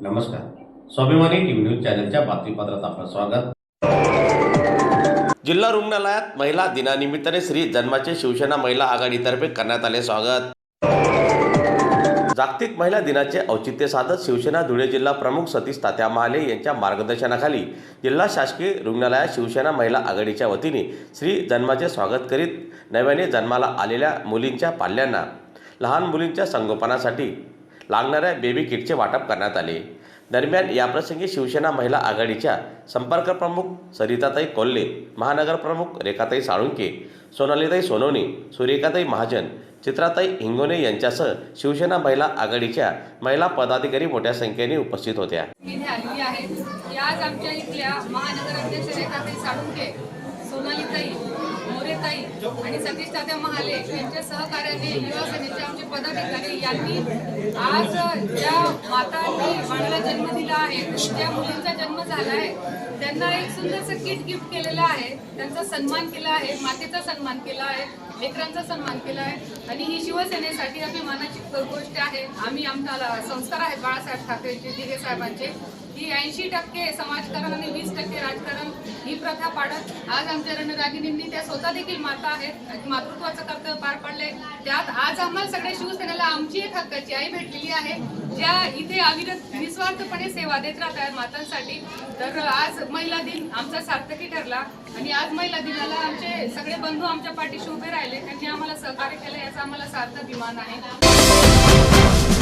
नमस्कार. स्वाभिमानी TV news चॅनलच्या बातमीपत्रात आपलं स्वागत. जिल्हा रुग्णालयात महिला दिनानिमित्ताने श्री जन्माचे शिवसेना महिला आघाडीतर्फे करण्यात आले स्वागत. जागतिक महिला दिनाचे औचित्य साधत शिवसेना धुळे जिल्हा प्रमुख सतीश तात्या महाले यांच्या मार्गदर्शनाखाली जिल्हा शासकीय रुग्णालयात शिवसेना महिला आघाडीच्या वतीने श्री जन्माचे स्वागत करीत नव्याने जन्माला आलेल्या मुलींच्या पाल्यांना लहान मुलींच्या संगोपनासाठी लागणाऱ्या बेबी किटचे वाटप करण्यात आले. दरम्यान याप्रसंगी शिवसेना महिला आघाडीच्या संपर्क प्रमुख सरिताताई कोल्हे, महानगर प्रमुख रेखाताई साळुंके, सोनालीताई सोनवणे, सूर्यकाताई महाजन, चित्राताई हिंगोने यांच्यासह शिवसेना महिला आघाडीच्या महिला पदाधिकारी मोठ्या संख्येने उपस्थित होत्या. आज आमच्या इथल्या महानगर अध्यक्ष रेखाताई साळुंके, सोनालीताई, मोरेताई आणि सतीश तात्या महाले यांच्या सहकार्याने युवा सेनेचे आमचे पदाधिकारी यांनी आज ज्या मातांनी बाळाला जन्म दिला आहे, ज्या मुलींचा जन्म झाला आहे, त्यांना एक सुंदरसं किट गिफ्ट केलेलं आहे. त्यांचा सन्मान केला आहे, मातेचा सन्मान केला आहे, लेकरांचा सन्मान केला आहे आणि ही शिवसेनेसाठी अभिमानाची गोष्ट आहे. आम्ही आमचा संस्कार आहेत बाळासाहेब ठाकरेंचे, दिघे साहेबांचे, ही 80% समाजकारण आणि 20% राजकारण ही प्रथा पाडत आज आमच्या रणरागिणींनी त्या स्वतः देखील माता आहेत, मातृत्वाचं कर्तव्य पार पडले. त्यात आज आम्हाला सगळ्या शिवसेनेला आमची एक हक्काची आई भेटलेली आहे, ज्या इथे अविरत निस्वार्थपणे सेवा देत राहत आहेत मातांसाठी. तर आज महिला दिन आमचा सार्थकी ठरला आणि आज महिला दिनाला आमचे सगळे बंधू आमच्या पाठीशी उभे राहिले, त्यांनी आम्हाला सहकार्य केलं, याचा आम्हाला सार्थ अभिमान आहे.